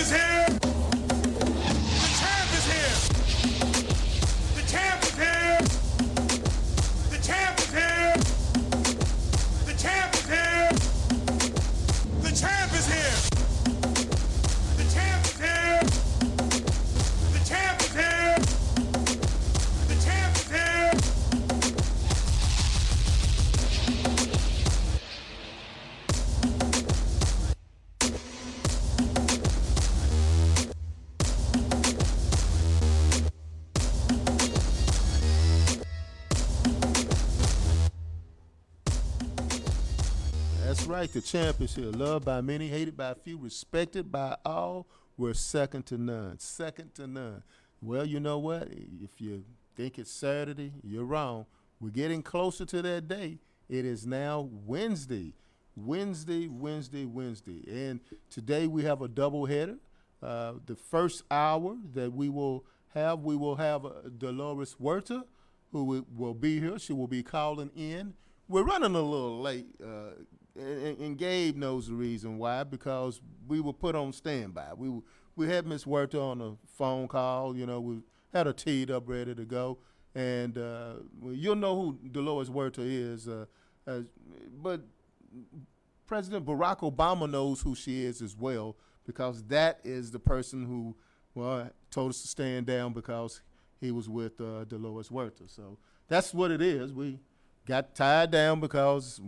is here. The champ is here. The champ is here. The champ is here. The champ is here. The champ is here. The champ is here. The champ is here. The champ is here. That's right. The champ is here. Loved by many, hated by few, respected by all. We're second to none. Second to none. Well, you know what? If you think it's Saturday, you're wrong. We're getting closer to that day. It is now Wednesday. Wednesday. And today we have a doubleheader. The first hour that we will have Dolores Huerta, who will be here. She will be calling in. We're running a little late, and Gabe knows the reason why, because we were put on standby. We had Miss Huerta on a phone call. You know, we had her teed up, ready to go. And you'll know who Dolores Huerta is. But President Barack Obama knows who she is as well, because that is the person who, told us to stand down because he was with Dolores Huerta. So that's what it is. We got tied down because,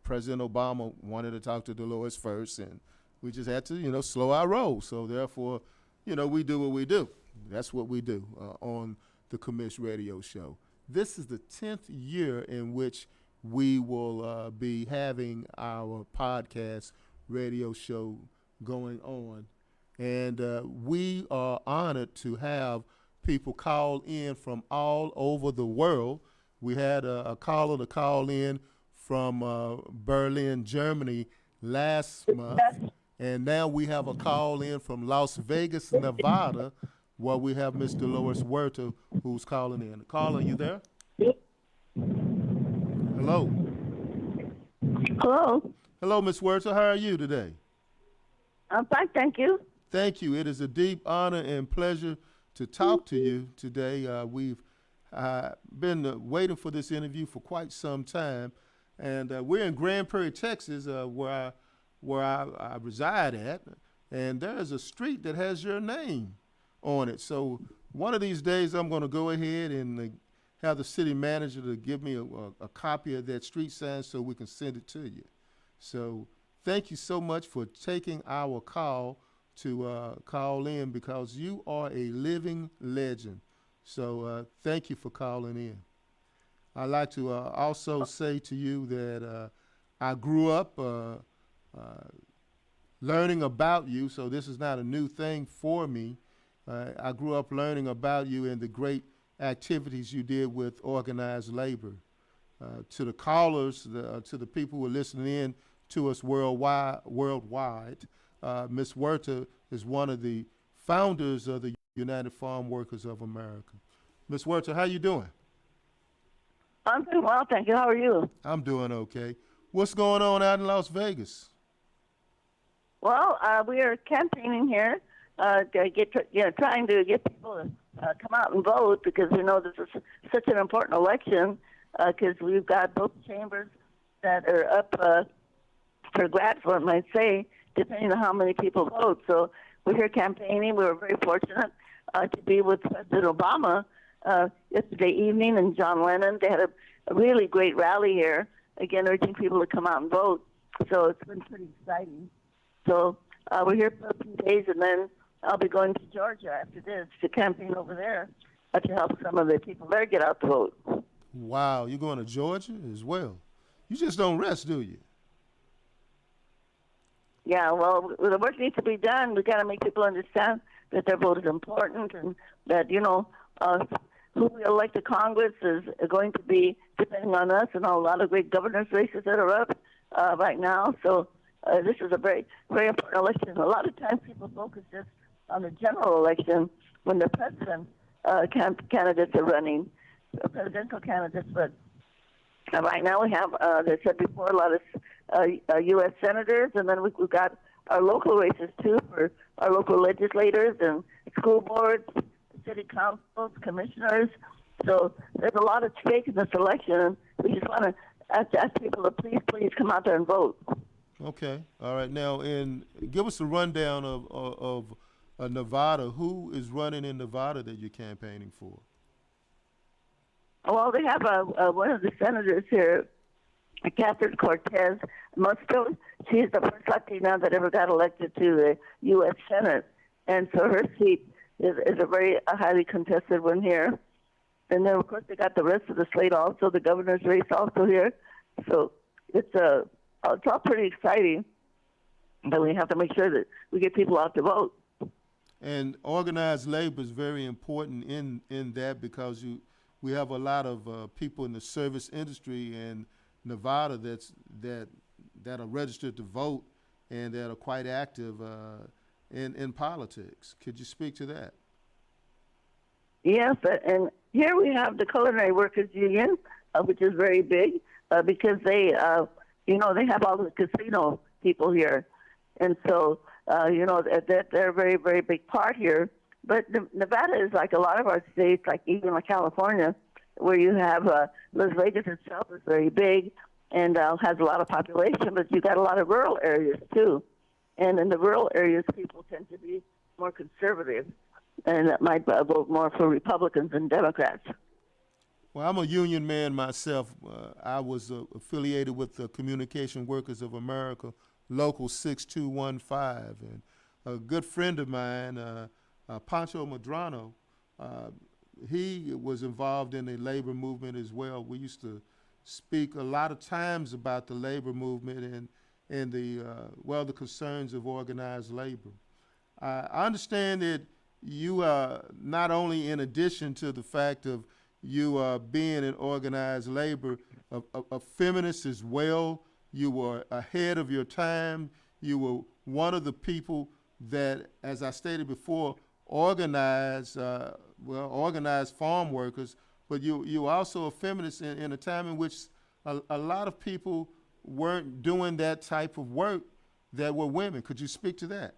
President Obama wanted to talk to Dolores first, and we just had to, slow our roll. So therefore, we do what we do. That's what we do on the Commish Radio Show. This is the 10th year in which we will be having our podcast radio show going on. And we are honored to have people call in from all over the world. We had a caller to call in from Berlin, Germany last month. And now we have a call in from Las Vegas, Nevada, where we have Miss Dolores Huerta who's calling in. Caller, you there? Hello. Hello. Hello, Miss Huerta. How are you today? I'm fine, thank you. Thank you. It is a deep honor and pleasure to talk to you today. We've been waiting for this interview for quite some time, and we're in Grand Prairie, Texas, where I reside at, and there is a street that has your name on it. So one of these days, I'm going to go ahead and have the city manager to give me a copy of that street sign so we can send it to you. So thank you so much for taking our call to call in, because you are a living legend. So thank you for calling in. I'd like to also say to you that I grew up learning about you, so this is not a new thing for me. I grew up learning about you and the great activities you did with organized labor. To the callers, to the people who are listening in to us worldwide, Ms. Huerta is one of the founders of the United Farm Workers of America. Ms. Huerta, how you doing? I'm doing well, thank you. How are you? I'm doing okay. What's going on out in Las Vegas? Well, we are campaigning here, trying to get people to come out and vote, because we know this is such an important election, because we've got both chambers that are up for grabs, one might say, depending on how many people vote. So we're here campaigning. We were very fortunate to be with President Obama yesterday evening and John Lennon. They had a really great rally here, again, urging people to come out and vote. So it's been pretty exciting. So we're here for a few days, and then I'll be going to Georgia after this to campaign over there to help some of the people there get out to vote. Wow, you're going to Georgia as well. You just don't rest, do you? Yeah, well, the work needs to be done. We've got to make people understand that their vote is important, and that, who we elect to Congress is going to be depending on us, and a lot of great governor's races that are up right now. So this is a very, very important election. A lot of times people focus just on the general election when the president candidates are running, presidential candidates. But right now we have, as I said before, a lot of U.S. senators, and then we've got our local races, too, for our local legislators and school boards, city councils, commissioners. So there's a lot at stake in this election. We just want to ask people to please come out there and vote. Okay. All right. Now, give us a rundown of Nevada. Who is running in Nevada that you're campaigning for? Well, they have one of the senators here, Catherine Cortez Musto. She's the first Latina that ever got elected to the U.S. Senate, and so her seat is a very highly contested one here. And then, of course, they got the rest of the slate also, the governor's race also here. So it's all pretty exciting, but we have to make sure that we get people out to vote. And organized labor is very important in that because we have a lot of people in the service industry in Nevada that are registered to vote and that are quite active in politics. Could you speak to that? Yes, and here we have the Culinary Workers Union, which is very big because they have all the casino people here, and so they're a very, very big part here. But Nevada is like a lot of our states, like even like California, where you have Las Vegas itself is very big and has a lot of population, but you got a lot of rural areas too. And in the rural areas, people tend to be more conservative and that might vote more for Republicans than Democrats. Well, I'm a union man myself. I was affiliated with the Communication Workers of America, Local 6215, and a good friend of mine, Pancho Medrano, he was involved in the labor movement as well. We used to speak a lot of times about the labor movement and the concerns of organized labor. I understand that you are not only, in addition to the fact of you being in organized labor, a feminist as well. You were ahead of your time. You were one of the people that, as I stated before, organized farm workers, but you also a feminist in a time in which a lot of people weren't doing that type of work that were women. Could you speak to that?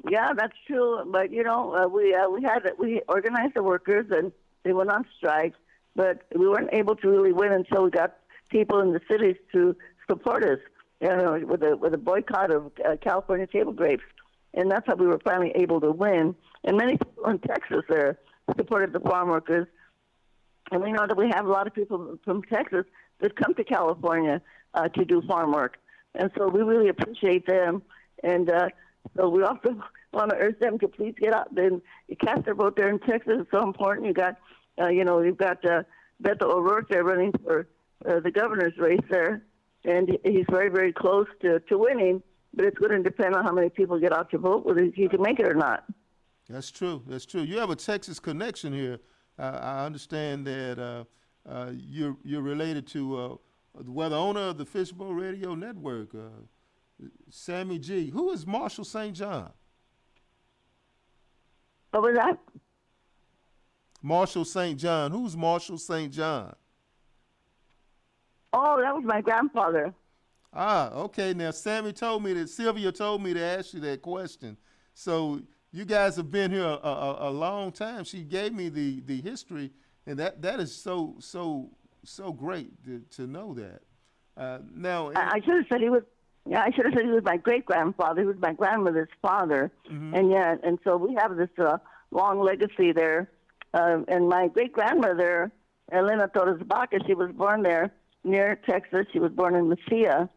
Yeah, that's true. But we organized the workers and they went on strike, but we weren't able to really win until we got people in the cities to support us. With a boycott of California table grapes, and that's how we were finally able to win. And many people in Texas there supported the farm workers, and we know that we have a lot of people from Texas that come to California to do farm work, and so we really appreciate them. And so we also want to urge them to please get out and cast their vote there in Texas. It's so important. You've got Beto O'Rourke there running for the governor's race there, and he's very, very close to winning. But it's going to depend on how many people get out to vote, whether he can make it or not. That's true. That's true. You have a Texas connection here. I understand that you're related to the owner of the Fishbowl Radio Network, Sammy G. Who is Marshall St. John? What was that? Marshall St. John. Who's Marshall St. John? Oh, that was my grandfather. Ah, okay. Now, Sylvia told me to ask you that question. So you guys have been here a long time. She gave me the history, and that is so great to know that. Now, I should have said he was. Yeah, I should have said he was my great grandfather. He was my grandmother's father, and so we have this long legacy there. And my great grandmother, Elena Torres Baca, she was born there near Texas. She was born in Mesilla,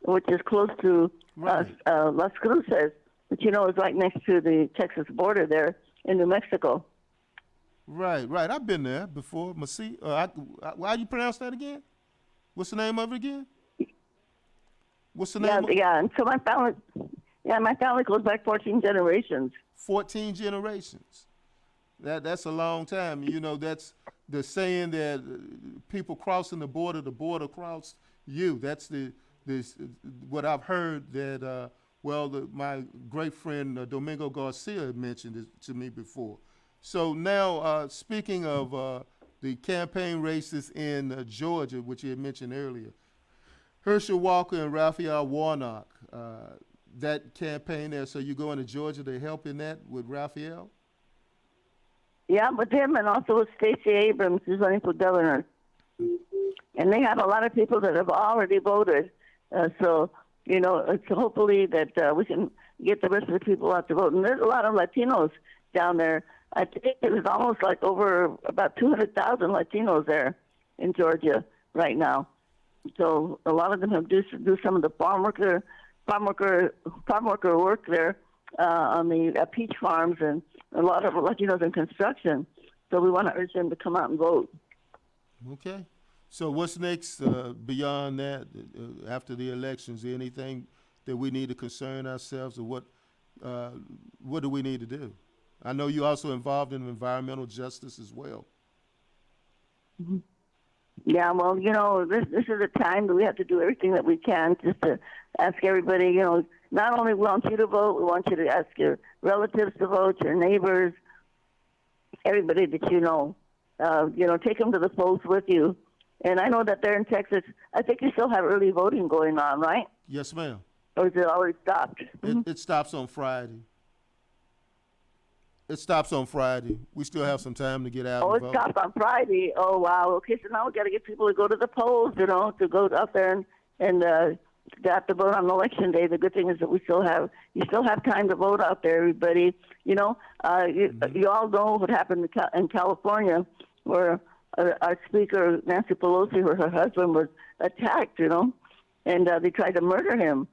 which is close to Las Cruces, which is right next to the Texas border there in New Mexico. Right. I've been there before. Mesilla. How do you pronounce that again? What's the name of it again? What's the name? Yeah. And so my family goes back 14 generations. 14 generations. That's a long time. That's the saying that people crossing the border cross you. That's what I've heard that, my great friend Domingo Garcia mentioned it to me before. So now, speaking of the campaign races in Georgia, which you had mentioned earlier, Herschel Walker and Raphael Warnock, that campaign there. So you going to Georgia to help in that with Raphael? Yeah, with him and also with Stacey Abrams, who's running for governor. And they have a lot of people that have already voted. So, it's hopefully that we can get the rest of the people out to vote. And there's a lot of Latinos down there. I think it was almost like over about 200,000 Latinos there in Georgia right now. So a lot of them have do some of the farm worker work there on the peach farms, and a lot of Latinos in construction. So we want to urge them to come out and vote. Okay. So what's next beyond that after the elections? Anything that we need to concern ourselves, or what do we need to do? I know you're also involved in environmental justice as well. Mm-hmm. Yeah, well, this is a time that we have to do everything that we can just to ask everybody, not only want you to vote, we want you to ask your relatives to vote, your neighbors, everybody that you know. Take them to the polls with you. And I know that there in Texas, I think you still have early voting going on, right? Yes, ma'am. Or is it already stopped? It stops on Friday. It stops on Friday. We still have some time to get out and vote. It stops on Friday. Oh, wow. Okay, so now we got to get people to go to the polls, to go out there and have to vote on election day. The good thing is that you still have time to vote out there, everybody. You all know what happened in California, where our speaker, Nancy Pelosi, where her husband was attacked, and they tried to murder him.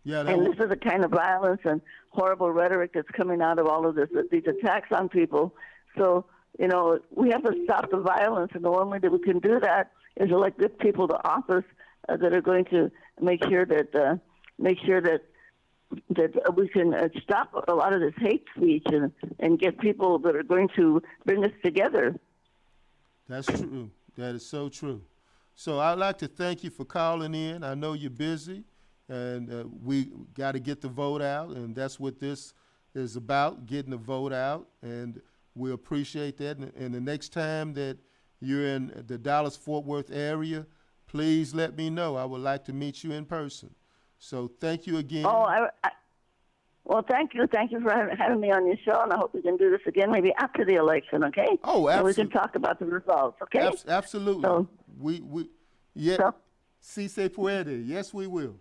Yeah, and this is the kind of violence and horrible rhetoric that's coming out of all of these attacks on people. So, we have to stop the violence, and the only way that we can do that is elect good people to office that are going to make sure that we can stop a lot of this hate speech and get people that are going to bring us together. That's true. That is so true. So I'd like to thank you for calling in. I know you're busy, and we got to get the vote out, and that's what this is about, getting the vote out, and we appreciate that. And the next time that you're in the Dallas-Fort Worth area, please let me know. I would like to meet you in person. So thank you again. Well, thank you. Thank you for having me on your show, and I hope we can do this again maybe after the election, okay? Oh, absolutely. And we can talk about the results, okay? Absolutely. So, Si se puede. Yes, we will.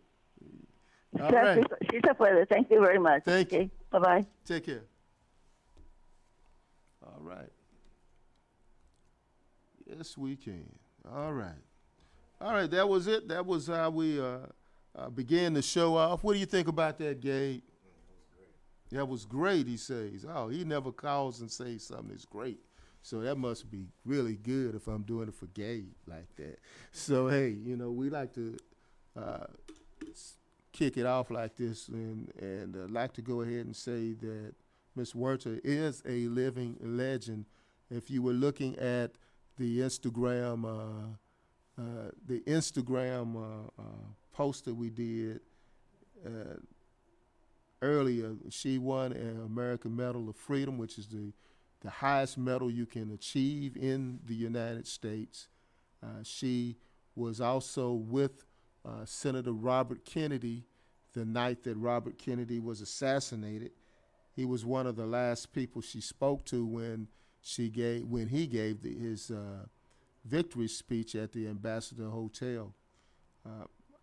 All si right. se puede. Thank you very much. Thank you. Bye-bye. Take care. All right. Yes, we can. All right. All right, that was it. That was how we began the show off. What do you think about that, Gabe? That was great, he says. Oh, he never calls and says something that's great. So that must be really good if I'm doing it for Gabe like that. So, hey, we like to kick it off like this, and like to go ahead and say that Ms. Huerta is a living legend. If you were looking at the Instagram post that we did earlier, she won an American Medal of Freedom, which is the highest medal you can achieve in the United States. She was also with Senator Robert Kennedy the night that Robert Kennedy was assassinated. He was one of the last people she spoke to when he gave his victory speech at the Ambassador Hotel.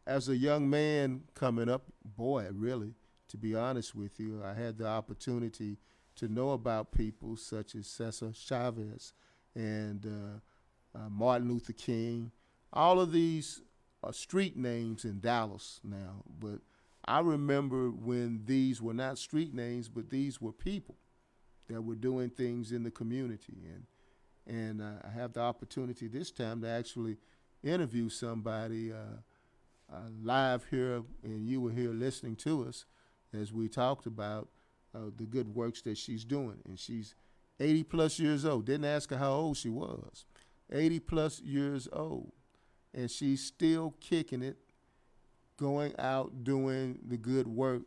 As a young man coming up, really, to be honest with you, I had the opportunity to know about people such as Cesar Chavez and Martin Luther King. All of these are street names in Dallas now, but I remember when these were not street names, but these were people that were doing things in the community. And I have the opportunity this time to actually interview somebody live here, and you were here listening to us as we talked about the good works that she's doing. And she's 80 plus years old. Didn't ask her how old she was. 80 plus years old. And she's still kicking it, going out doing the good work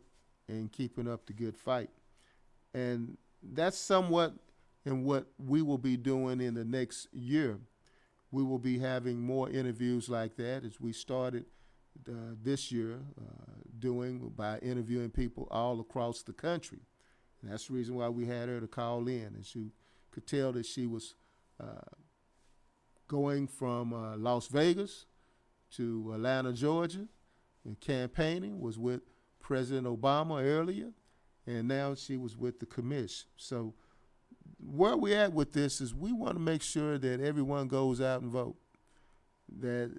and keeping up the good fight. And that's somewhat in what we will be doing in the next year. We will be having more interviews like that as we started this year doing by interviewing people all across the country. And that's the reason why we had her to call in. And she could tell that she was going from Las Vegas to Atlanta, Georgia, and campaigning, was with President Obama earlier, and now she was with the commission. So where we're at with this is we want to make sure that everyone goes out and vote, that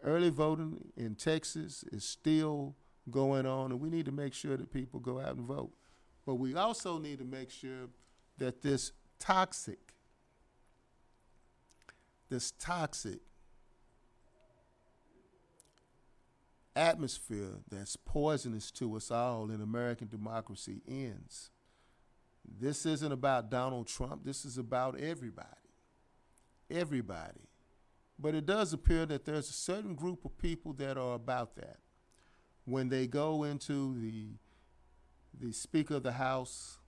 early voting in Texas is still going on, and we need to make sure that people go out and vote. But we also need to make sure that this toxic atmosphere that's poisonous to us all in American democracy ends. This isn't about Donald Trump. This is about everybody. Everybody. But it does appear that there's a certain group of people that are about that. When they go into the Speaker of the House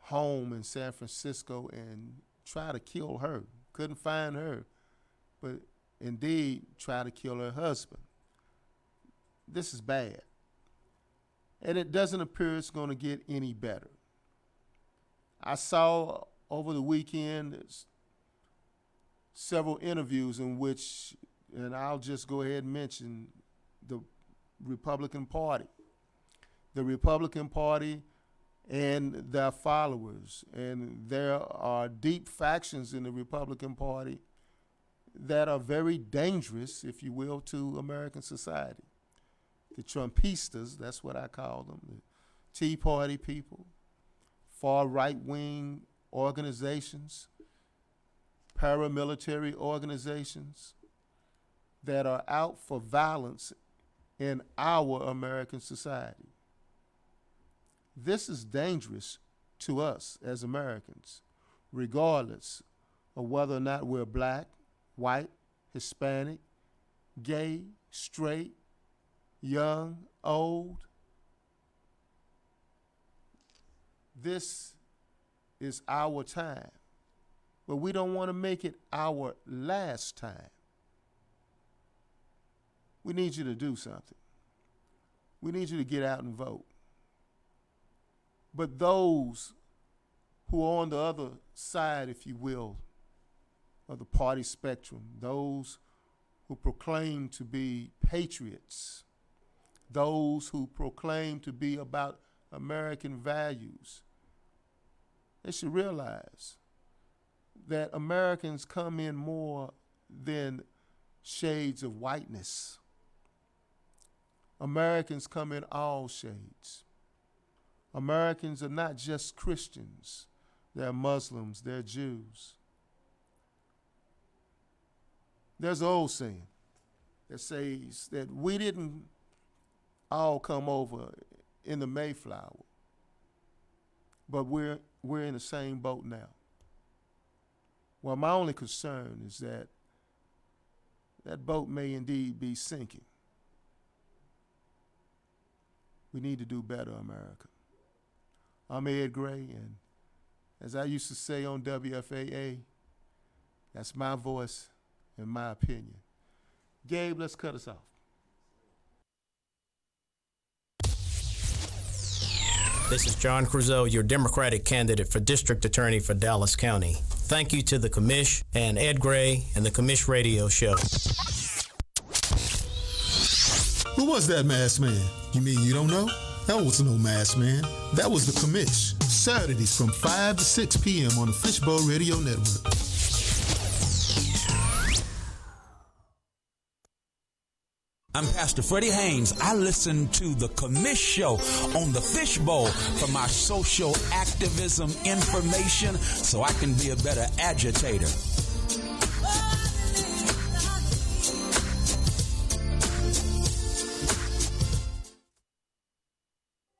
home in San Francisco and try to kill her, couldn't find her, but indeed try to kill her husband. This is bad. And it doesn't appear it's going to get any better. I saw over the weekend several interviews in which, and I'll just go ahead and mention the Republican Party. The Republican Party and their followers. And there are deep factions in the Republican Party that are very dangerous, if you will, to American society. The Trumpistas, that's what I call them, the Tea Party people, far right-wing organizations, paramilitary organizations that are out for violence in our American society. This is dangerous to us as Americans, regardless of whether or not we're black, white, Hispanic, gay, straight, young, old. This is our time, but we don't want to make it our last time. We need you to do something. We need you to get out and vote. But those who are on the other side, if you will, of the party spectrum, those who proclaim to be patriots, those who proclaim to be about American values, they should realize that Americans come in more than shades of whiteness. Americans come in all shades. Americans are not just Christians. They're Muslims, they're Jews. There's an old saying that says that we didn't all come over in the Mayflower, but we're in the same boat now. Well, my only concern is that that boat may indeed be sinking. We need to do better, America. I'm Ed Gray, and as I used to say on WFAA, that's my voice and my opinion. Gabe, let's cut us off. This is John Creuzot, your Democratic candidate for District Attorney for Dallas County. Thank you to the commish and Ed Gray and the Commish Radio Show. Who was that masked man? You mean you don't know? That was no masked man. That was the commish. Saturdays from 5 to 6 p.m. on the Fishbowl Radio Network. I'm Pastor Freddie Haynes. I listen to the Commish Show on the Fishbowl for my social activism information so I can be a better agitator.